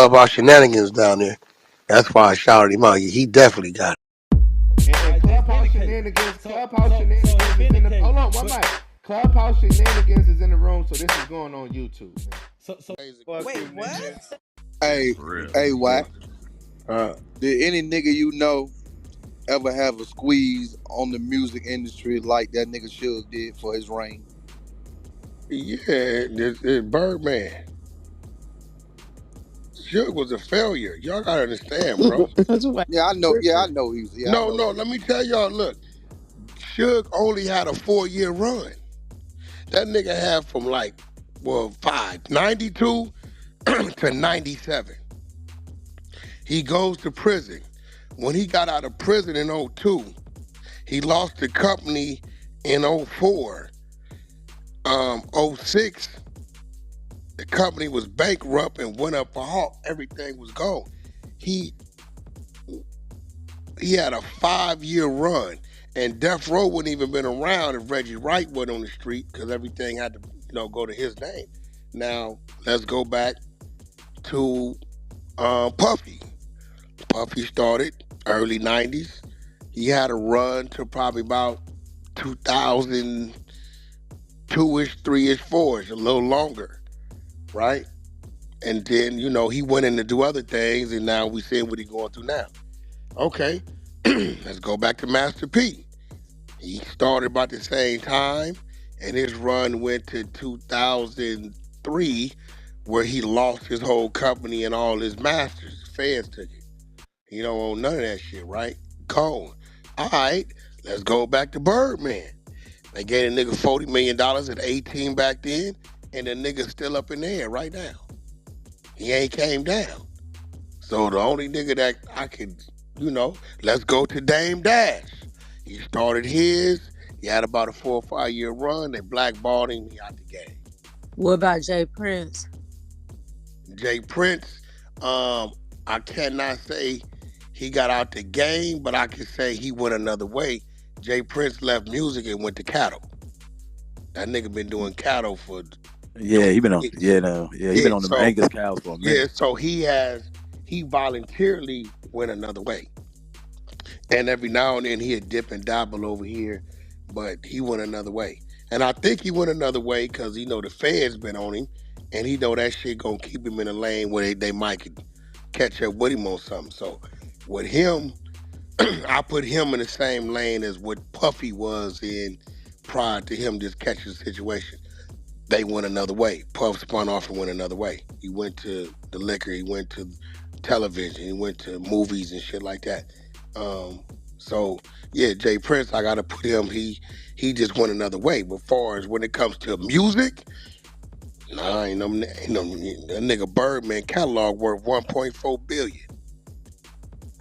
Clubhouse shenanigans down there. That's why I shouted him out. He definitely got it. And Clubhouse shenanigans is in the. Hold on, one mic. Clubhouse shenanigans is in the room, so this is going on YouTube, man. Wait, what? Hey, For real. hey, Wack. Uh, Did any nigga you know ever have a squeeze on the music industry like that nigga Suge did for his reign? yeah, it's Birdman. Suge was a failure. Y'all gotta understand, bro. Yeah, I know. Yeah, I Listen. know he's. Yeah, I No, know. no, let me tell y'all, look. Suge only had a 4-year run. That nigga had from five, 92 to 97. He goes to prison. When he got out of prison in '02, he lost the company in '04. '06, the company was bankrupt and went up a halt. Everything was gone. He had a 5-year run, and Death Row wouldn't even been around if Reggie Wright wasn't on the street because everything had to, go to his name. Now let's go back to Puffy. Puffy started early '90s. He had a run to probably about 2002-ish, 3-ish, 4-ish, a little longer, right? And then, he went in to do other things, and now we seeing what he's going through now. Okay, let's go back to Master P. He started about the same time, and his run went to 2003, where he lost his whole company and all his masters. Feds took it. He don't own none of that shit, right? Gone. All right, let's go back to Birdman. They gave a nigga $40 million at 18 back then, and the nigga's still up in the air right now. He ain't came down. So the only nigga that I could, let's go to Dame Dash. He started his. He had about a 4 or 5-year run. They blackballed him. He out the game. What about Jay Prince? Jay Prince, I cannot say he got out the game, but I can say he went another way. Jay Prince left music and went to cattle. That nigga been doing cattle for he been on. years. He been on them Angus cows for a minute. Yeah, so he voluntarily went another way. And every now and then he'd dip and dabble over here, but he went another way. And I think he went another way because the feds been on him, and he know that shit gonna keep him in a lane where they might could catch up with him on something. So with him, I put him in the same lane as what Puffy was in prior to him just catching the situation. They went another way. Puff spun off and went another way. He went to the liquor, he went to television, he went to movies and shit like that. So yeah, Jay Prince, I gotta put him. He just went another way. But far as when it comes to music, nah, ain't no that nigga Birdman catalog worth 1.4 billion.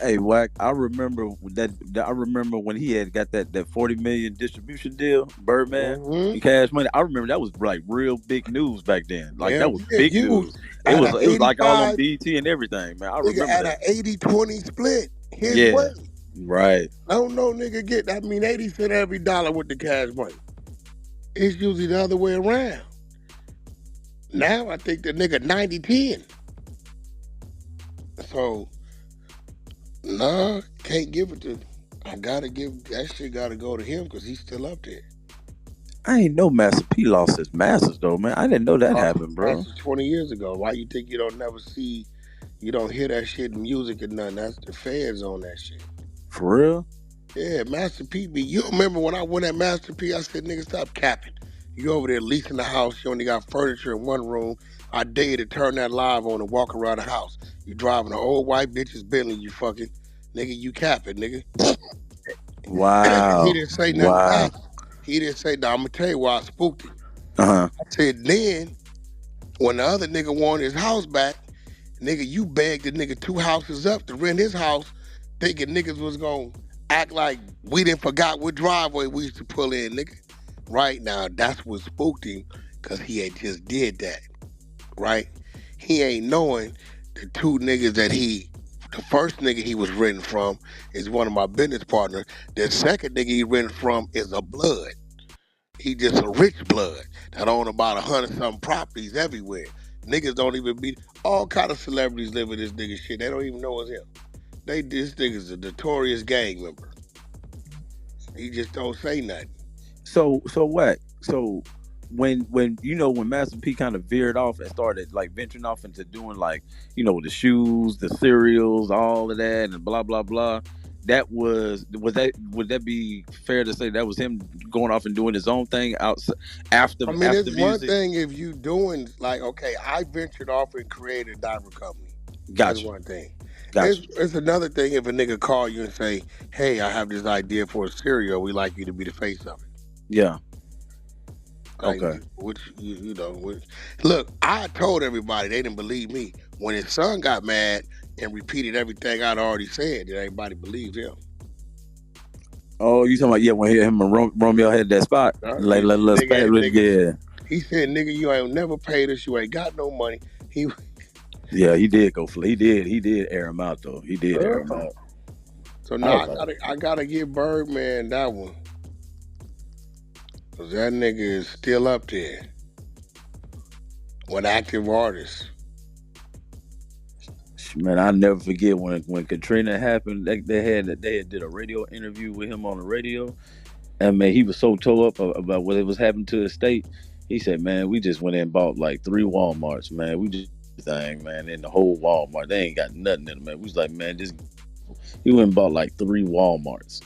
Hey, Wack, I remember I remember when he had got that 40 million distribution deal, Birdman, and Cash Money. I remember that was like real big news back then. Like that was big news. It was like all on BT and everything, man. I remember at that. an 80-20 split. His way. Right. I don't know, nigga get. 80 cent every dollar with the Cash Money. It's usually the other way around. Now I think the nigga 90-10. So, nah, can't give it to. I gotta give that shit. Gotta go to him because he's still up there. I ain't know Master P lost his masters though, man. I didn't know that happened, bro. That's 20 years ago. Why you think you don't never see? You don't hear that shit in music or nothing. That's the feds on that shit. For real? Yeah, Master P. You remember when I went at Master P? I said, nigga, stop capping. You over there leasing the house. You only got furniture in one room. I dare you to turn that live on and walk around the house. You driving an old white bitch's Bentley, you fucking. Nigga, you capping, nigga. Wow. He didn't say nothing back. He didn't say, no, I'm going to tell you why I spooked him. I said, then, when the other nigga wanted his house back, nigga, you begged the nigga 2 houses up to rent his house, thinking niggas was going to act like we didn't forgot what driveway we used to pull in, nigga. Right now, that's what spooked him, because he had just did that, right? He ain't knowing the 2 niggas that the first nigga he was renting from is one of my business partners. The second nigga he rented from is a blood. He just a rich blood that own about 100-something properties everywhere. Niggas don't even be. All kind of celebrities live with this nigga shit. They don't even know it's him. This nigga's a notorious gang member. He just don't say nothing. So WACK. So when Master P kind of veered off and started like venturing off into doing like, the shoes, the cereals, all of that, and blah blah blah. Would that be fair to say that was him going off and doing his own thing after I mean, after it's music? one thing if you doing like, okay, I ventured off and created a diaper company. Gotcha. That's one thing. Gotcha. It's another thing if a nigga call you and say, hey, I have this idea for a cereal. We like you to be the face of it. Yeah. Like, okay. Look, I told everybody, they didn't believe me. When his son got mad and repeated everything I'd already said, did everybody believe him? Oh, you talking about, when him and Romeo had that spot? Yeah. He said, nigga, you ain't never paid us. You ain't got no money. Yeah, he did go for it. He did air him out, though. He did air him out. So now I gotta give Birdman that one. Cause that nigga is still up there. One active artist. Man, I'll never forget when Katrina happened. They did a radio interview with him on the radio, and man, he was so tore up about what was happening to his state. He said, "Man, we just went and bought like 3 Walmarts, man. We just thing, man, in the whole Walmart. They ain't got nothing in them, man. We was like, man, he went and bought like 3 Walmarts.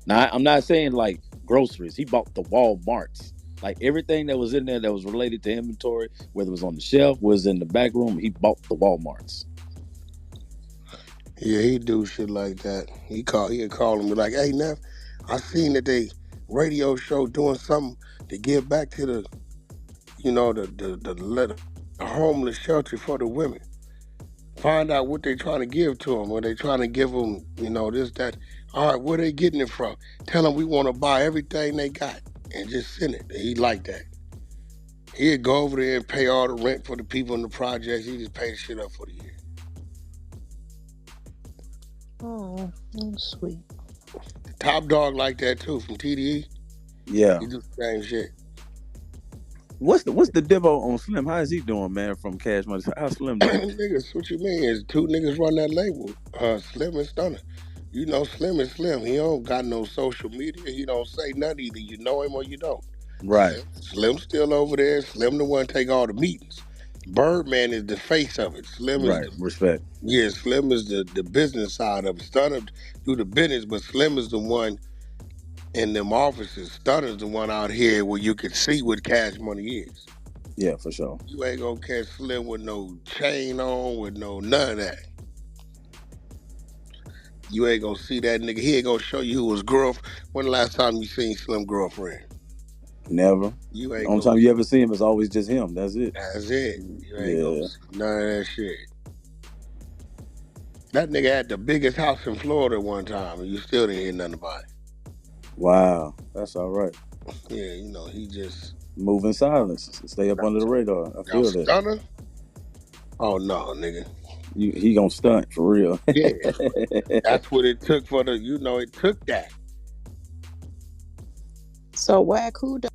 Now, I'm not saying like groceries. He bought the Walmarts. Like everything that was in there that was related to inventory, whether it was on the shelf, was in the back room, he bought the Walmarts. Yeah, he do shit like that. He'd call him and be like, hey, Neff, I seen that they radio show doing something to give back to the homeless shelter for the women. Find out what they trying to give to them. Or they trying to give them, this, that. All right, where they getting it from? Tell them we want to buy everything they got and just send it. He like that. He'd go over there and pay all the rent for the people in the projects. He just pay the shit up for the year. Oh, that's sweet. Top Dog like that too from TDE. Yeah. He do the same shit. What's the devo on Slim? How is he doing, man, from Cash Money? How Slim doing? Niggas, what you mean? Is 2 niggas run that label. Slim and Stunner. Slim is Slim. He don't got no social media. He don't say nothing. Either you know him or you don't. Right. Slim's still over there. Slim the one take all the meetings. Birdman is the face of it. Slim is respect. Yeah, Slim is the business side of it. Stunner do the business, but Slim is the one in them offices. Stunner's the one out here where you can see what Cash Money is. Yeah, for sure. You ain't gonna catch Slim with no chain on, with none of that. You ain't gonna see that nigga. He ain't gonna show you who his girlfriend. When the last time you seen Slim girlfriend? Never. You ain't. The only time you ever see him is always just him. That's it. That's it. You ain't gonna see none of that shit. That nigga had the biggest house in Florida one time, and you still didn't hear nothing about it. Wow, that's all right. Yeah, he just move in silence, stay up under the radar. I feel that. Stunner? Oh no, nigga. He gonna stunt for real. Yeah, that's what it took for it took that. So WACK, who